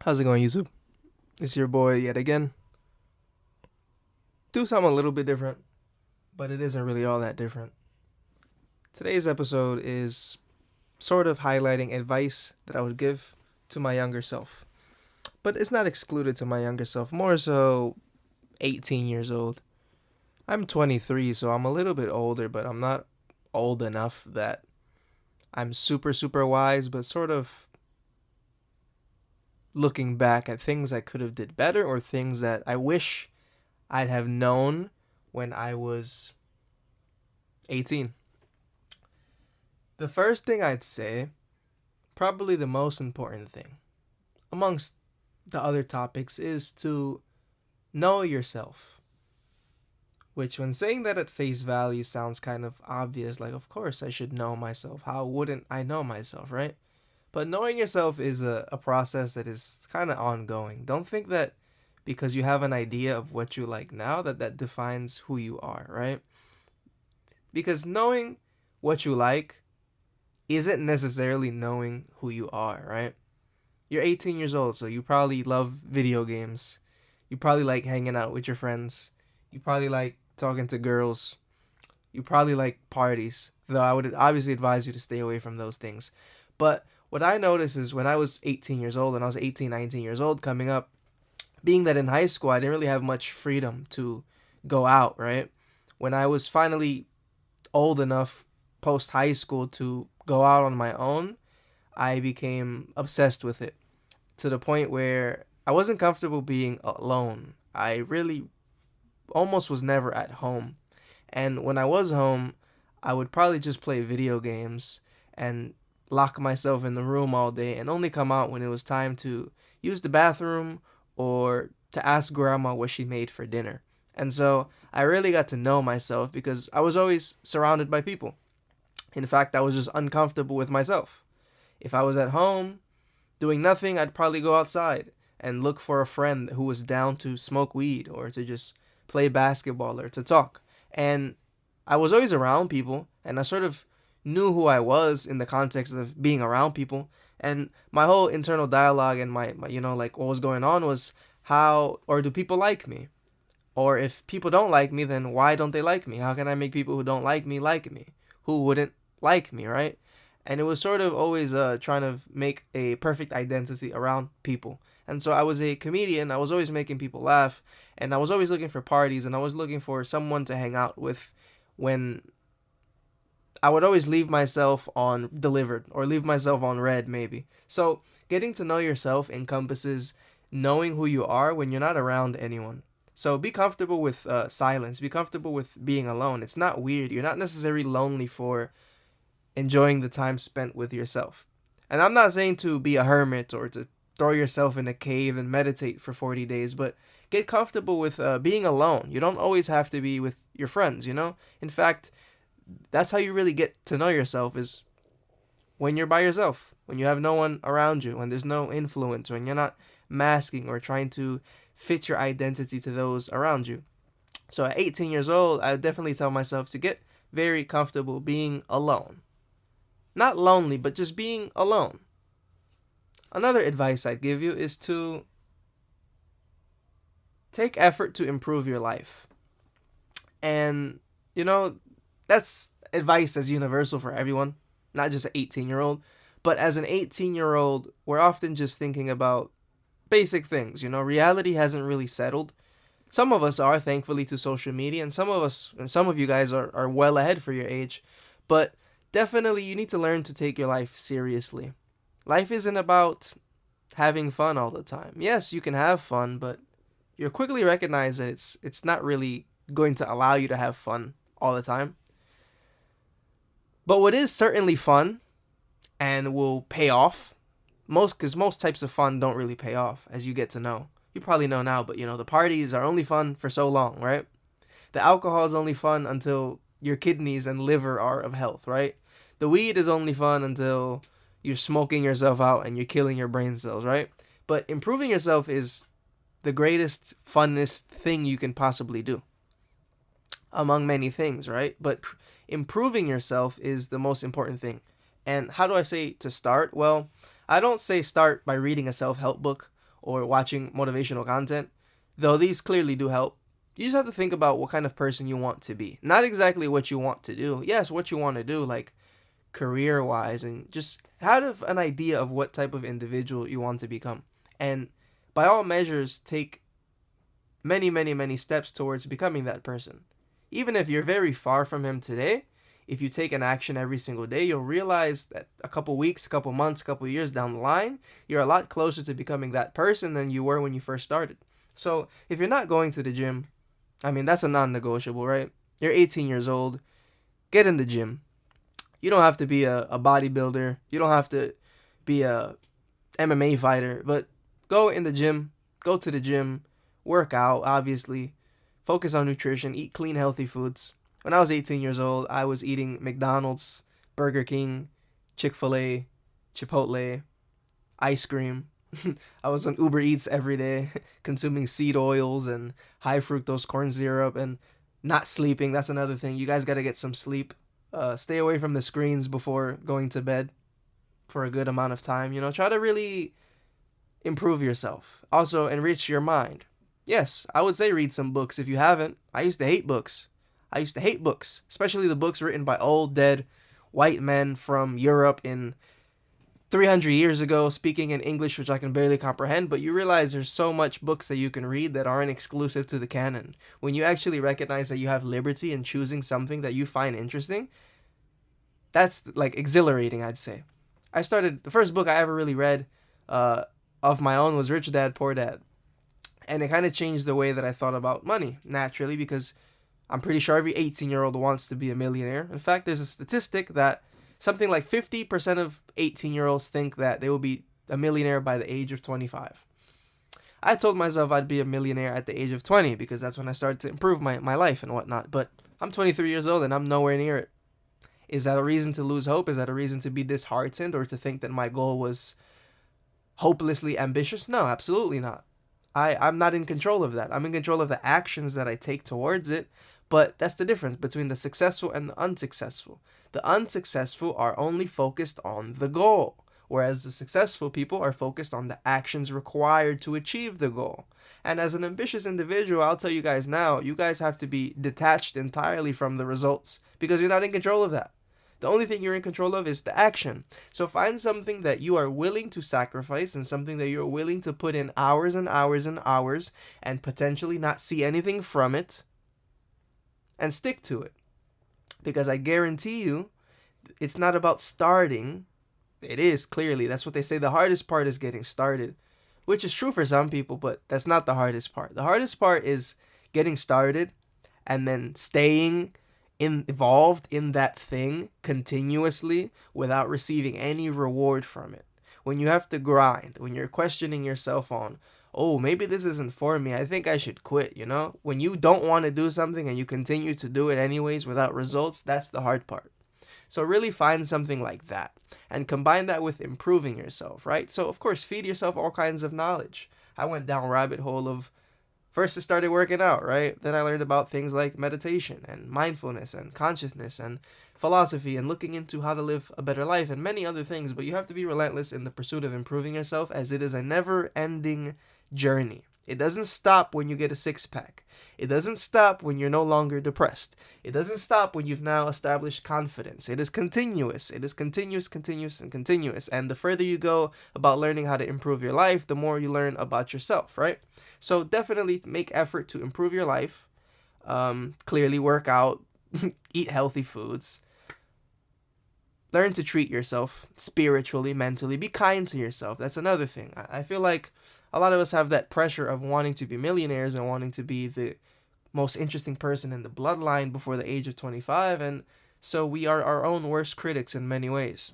How's it going, YouTube? It's your boy yet again. Do something a little bit different, but it isn't really all that different. Today's episode is sort of highlighting advice that I would give to my younger self. But it's not excluded to my younger self, more so 18 years old. I'm 23, so I'm a little bit older, but I'm not old enough that I'm super, super wise, but sort of looking back at things I could have did better or things that I wish I'd have known when I was 18. The first thing I'd say, probably the most important thing, amongst the other topics, is to know yourself. Which, when saying that at face value, sounds kind of obvious, like, of course I should know myself. How wouldn't I know myself, right? But knowing yourself is a process that is kind of ongoing. Don't think that because you have an idea of what you like now, that defines who you are, right? Because knowing what you like isn't necessarily knowing who you are, right? You're 18 years old, so you probably love video games. You probably like hanging out with your friends. You probably like talking to girls. You probably like parties. Though I would obviously advise you to stay away from those things. But what I noticed is when I was 18 years old and I was 18, 19 years old coming up, being that in high school I didn't really have much freedom to go out, right? When I was finally old enough post high school to go out on my own, I became obsessed with it to the point where I wasn't comfortable being alone. I really almost was never at home. And when I was home, I would probably just play video games and lock myself in the room all day and only come out when it was time to use the bathroom or to ask grandma what she made for dinner. And so I really got to know myself because I was always surrounded by people. In fact, I was just uncomfortable with myself. If I was at home doing nothing, I'd probably go outside and look for a friend who was down to smoke weed or to just play basketball or to talk. And I was always around people and I sort of knew who I was in the context of being around people. And my whole internal dialogue and my like what was going on was how or do people like me? Or if people don't like me, then why don't they like me? How can I make people who don't like me? Who wouldn't like me, right? And it was sort of always trying to make a perfect identity around people. And so I was a comedian. I was always making people laugh, and I was always looking for parties, and I was looking for someone to hang out with. When I would always leave myself on delivered or leave myself on read, maybe. So getting to know yourself encompasses knowing who you are when you're not around anyone. So be comfortable with silence. Be comfortable with being alone. It's not weird. You're not necessarily lonely for enjoying the time spent with yourself. And I'm not saying to be a hermit or to throw yourself in a cave and meditate for 40 days, but get comfortable with being alone. You don't always have to be with your friends, you know? In fact, that's how you really get to know yourself is when you're by yourself, when you have no one around you, when there's no influence, when you're not masking or trying to fit your identity to those around you. So at 18 years old, I would definitely tell myself to get very comfortable being alone. Not lonely, but just being alone. Another advice I'd give you is to take effort to improve your life. And, you know, that's advice that's universal for everyone, not just an 18-year-old. But as an 18-year-old, we're often just thinking about basic things. You know, reality hasn't really settled. Some of us are, thankfully, to social media, and some of us, and some of you guys are well ahead for your age. But definitely, you need to learn to take your life seriously. Life isn't about having fun all the time. Yes, you can have fun, but you'll quickly recognize that it's not really going to allow you to have fun all the time. But what is certainly fun and will pay off most types of fun don't really pay off as you get to know. You probably know now, but the parties are only fun for so long, right? The alcohol is only fun until your kidneys and liver are of health, right? The weed is only fun until you're smoking yourself out and you're killing your brain cells, right? But improving yourself is the greatest, funnest thing you can possibly do, among many things, right? But improving yourself is the most important thing. And how do I say to start? Well, I don't say start by reading a self help book or watching motivational content, though these clearly do help. You just have to think about what kind of person you want to be. Not exactly what you want to do. Yes, what you want to do, like career wise, and just have an idea of what type of individual you want to become. And by all measures, take many, many, many steps towards becoming that person. Even if you're very far from him today, if you take an action every single day, you'll realize that a couple weeks, a couple months, a couple years down the line, you're a lot closer to becoming that person than you were when you first started. So if you're not going to the gym, I mean, that's a non-negotiable, right? You're 18 years old. Get in the gym. You don't have to be a bodybuilder. You don't have to be a MMA fighter, but go in the gym, go to the gym, work out, obviously, focus on nutrition, eat clean, healthy foods. When I was 18 years old, I was eating McDonald's, Burger King, Chick-fil-A, Chipotle, ice cream. I was on Uber Eats every day, consuming seed oils and high fructose corn syrup and not sleeping. That's another thing. You guys got to get some sleep. Stay away from the screens before going to bed for a good amount of time. You know, try to really improve yourself. Also, enrich your mind. Yes, I would say read some books if you haven't. I used to hate books. I used to hate books, especially the books written by old, dead white men from Europe in 300 years ago, speaking in English, which I can barely comprehend. But you realize there's so much books that you can read that aren't exclusive to the canon. When you actually recognize that you have liberty in choosing something that you find interesting, that's like exhilarating, I'd say. The first book I ever really read of my own was Rich Dad, Poor Dad. And it kind of changed the way that I thought about money, naturally, because I'm pretty sure every 18-year-old wants to be a millionaire. In fact, there's a statistic that something like 50% of 18-year-olds think that they will be a millionaire by the age of 25. I told myself I'd be a millionaire at the age of 20 because that's when I started to improve my life and whatnot. But I'm 23 years old and I'm nowhere near it. Is that a reason to lose hope? Is that a reason to be disheartened or to think that my goal was hopelessly ambitious? No, absolutely not. I'm not in control of that. I'm in control of the actions that I take towards it. But that's the difference between the successful and the unsuccessful. The unsuccessful are only focused on the goal, whereas the successful people are focused on the actions required to achieve the goal. And as an ambitious individual, I'll tell you guys now, you guys have to be detached entirely from the results because you're not in control of that. The only thing you're in control of is the action. So find something that you are willing to sacrifice and something that you're willing to put in hours and hours and hours and potentially not see anything from it, and stick to it. Because I guarantee you, it's not about starting. It is, clearly. That's what they say. The hardest part is getting started, which is true for some people, but that's not the hardest part. The hardest part is getting started and then staying involved in that thing continuously without receiving any reward from it. When you have to grind, when you're questioning yourself on, oh, maybe this isn't for me, I think I should quit, you know? When you don't want to do something and you continue to do it anyways without results, that's the hard part. So really find something like that and combine that with improving yourself, right? So of course, feed yourself all kinds of knowledge. I went down a rabbit hole of, first I started working out, right? Then I learned about things like meditation and mindfulness and consciousness and philosophy and looking into how to live a better life and many other things. But you have to be relentless in the pursuit of improving yourself, as it is a never-ending journey. It doesn't stop when you get a six-pack. It doesn't stop when you're no longer depressed. It doesn't stop when you've now established confidence. It is continuous. It is continuous, continuous, and continuous. And the further you go about learning how to improve your life, the more you learn about yourself, right? So definitely make effort to improve your life. Clearly work out, eat healthy foods. Learn to treat yourself spiritually, mentally. Be kind to yourself. That's another thing. I feel like a lot of us have that pressure of wanting to be millionaires and wanting to be the most interesting person in the bloodline before the age of 25. And so we are our own worst critics in many ways.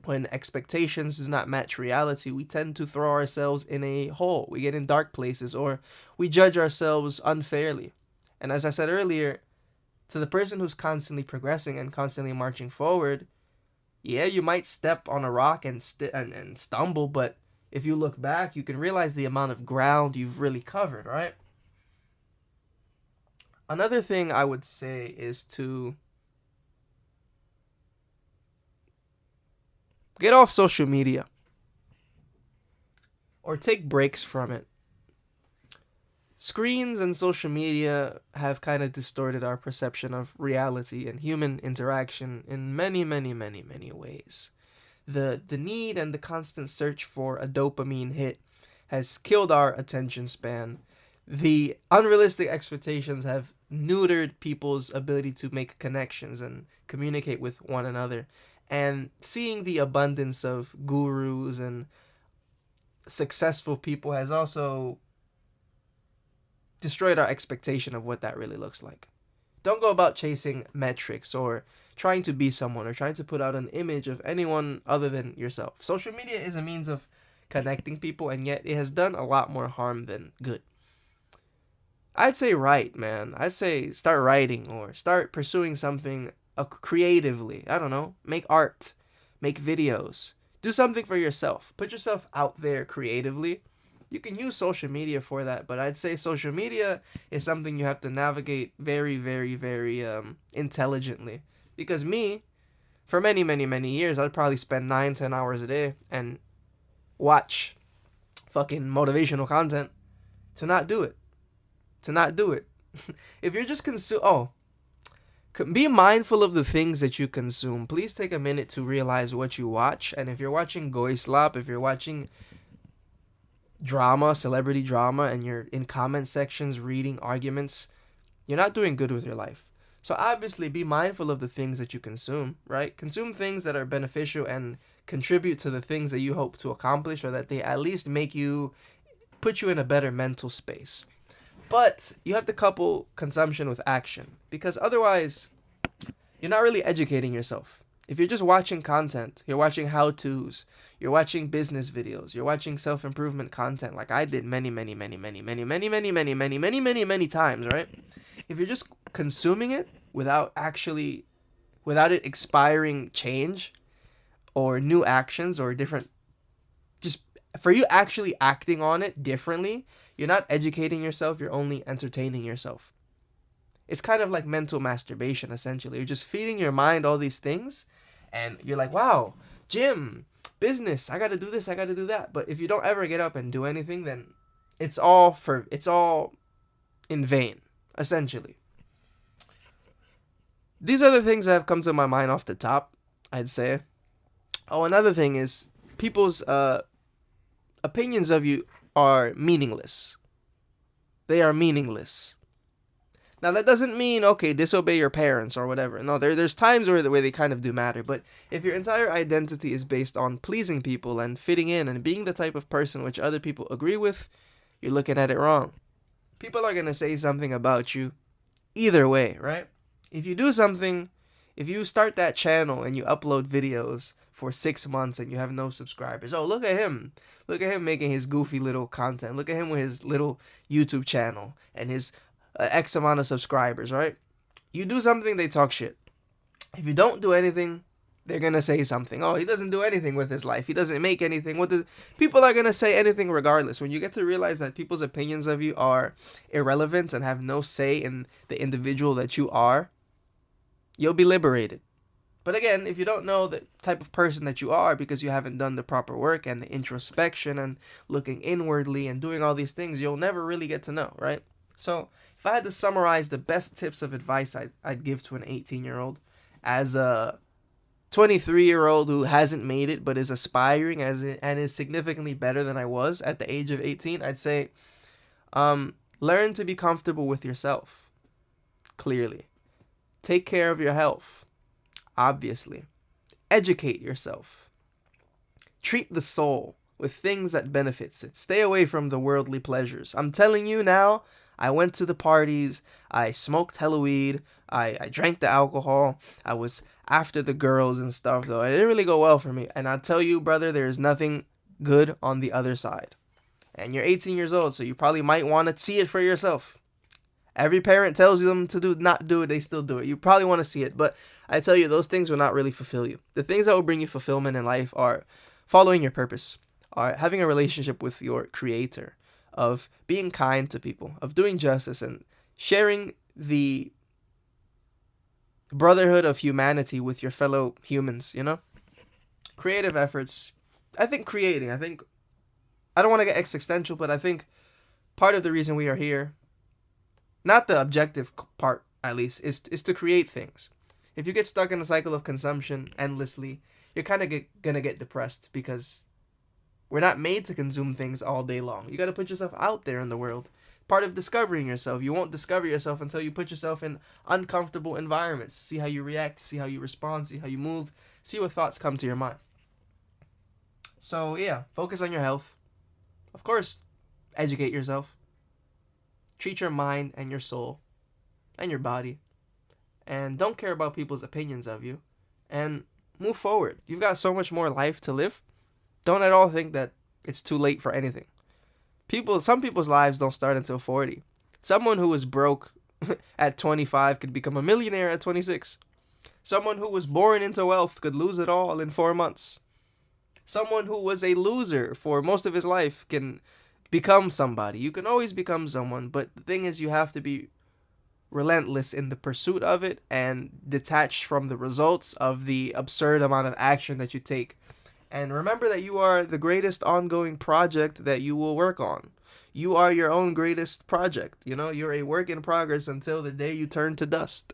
When expectations do not match reality, we tend to throw ourselves in a hole. We get in dark places or we judge ourselves unfairly. And as I said earlier, to the person who's constantly progressing and constantly marching forward, yeah, you might step on a rock and stumble, but if you look back, you can realize the amount of ground you've really covered, right? Another thing I would say is to get off social media. or take breaks from it. Screens and social media have kind of distorted our perception of reality and human interaction in many, many, many, many ways. The need and the constant search for a dopamine hit has killed our attention span. The unrealistic expectations have neutered people's ability to make connections and communicate with one another. And seeing the abundance of gurus and successful people has also destroyed our expectation of what that really looks like. Don't go about chasing metrics or trying to be someone or trying to put out an image of anyone other than yourself. Social media is a means of connecting people, and yet it has done a lot more harm than good. I'd say write, man. I'd say start writing or start pursuing something creatively. I don't know. Make art, make videos, do something for yourself. Put yourself out there creatively. You can use social media for that, but I'd say social media is something you have to navigate very, very, very intelligently. Because me, for many, many, many years, I'd probably spend 9, 10 hours a day and watch fucking motivational content to not do it. To not do it. If you're just be mindful of the things that you consume. Please take a minute to realize what you watch. And if you're watching Goislap, if you're watching drama, celebrity drama, and you're in comment sections reading arguments, you're not doing good with your life. So obviously be mindful of the things that you consume, right? Consume things that are beneficial and contribute to the things that you hope to accomplish, or that they at least put you in a better mental space. But you have to couple consumption with action, because otherwise you're not really educating yourself. If you're just watching content, you're watching how-tos, you're watching business videos, you're watching self-improvement content like I did many times, right? If you're just consuming it without it expiring change or new actions or different, just for you actually acting on it differently, you're not educating yourself, you're only entertaining yourself. It's kind of like mental masturbation, essentially. You're just feeding your mind all these things, and you're like, wow, gym, business, I gotta do this, I gotta do that. But if you don't ever get up and do anything, then it's all in vain, essentially. These are the things that have come to my mind off the top, I'd say. Oh, another thing is people's opinions of you are meaningless. They are meaningless. Now, that doesn't mean, okay, disobey your parents or whatever. No, there's times where they kind of do matter. But if your entire identity is based on pleasing people and fitting in and being the type of person which other people agree with, you're looking at it wrong. People are going to say something about you either way, right? If you start that channel and you upload videos for 6 months and you have no subscribers, oh, look at him. Look at him making his goofy little content. Look at him with his little YouTube channel and his X amount of subscribers, right? You do something, they talk shit. If you don't do anything, they're gonna say something. Oh, he doesn't do anything with his life. He doesn't make anything. People are gonna say anything regardless. When you get to realize that people's opinions of you are irrelevant and have no say in the individual that you are, you'll be liberated. But again, if you don't know the type of person that you are because you haven't done the proper work and the introspection and looking inwardly and doing all these things, you'll never really get to know, right? So if I had to summarize the best tips of advice I'd give to an 18-year-old as a 23-year-old who hasn't made it but is aspiring and is significantly better than I was at the age of 18, I'd say learn to be comfortable with yourself, clearly. Take care of your health, obviously. Educate yourself. Treat the soul with things that benefits it. Stay away from the worldly pleasures. I'm telling you now, I went to the parties, I smoked hella weed, I drank the alcohol, I was after the girls and stuff, though. It didn't really go well for me. And I'll tell you, brother, there is nothing good on the other side. And you're 18 years old, so you probably might want to see it for yourself. Every parent tells them to not do it, they still do it. You probably want to see it, but I tell you, those things will not really fulfill you. The things that will bring you fulfillment in life are following your purpose, are having a relationship with your creator, of being kind to people, of doing justice and sharing the brotherhood of humanity with your fellow humans, you know? Creative efforts. I think I don't want to get existential, but I think part of the reason we are here, not the objective part at least, is to create things. If you get stuck in a cycle of consumption endlessly, you're kind of gonna get depressed because we're not made to consume things all day long. You got to put yourself out there in the world. Part of discovering yourself. You won't discover yourself until you put yourself in uncomfortable environments. See how you react, see how you respond, see how you move, see what thoughts come to your mind. So, yeah, focus on your health. Of course, educate yourself. Treat your mind and your soul and your body. And don't care about people's opinions of you. And move forward. You've got so much more life to live. Don't at all think that it's too late for anything. Some people's lives don't start until 40. Someone who was broke at 25 could become a millionaire at 26. Someone who was born into wealth could lose it all in 4 months. Someone who was a loser for most of his life can become somebody. You can always become someone, but the thing is you have to be relentless in the pursuit of it and detached from the results of the absurd amount of action that you take. And remember that you are the greatest ongoing project that you will work on. You are your own greatest project. You're a work in progress until the day you turn to dust.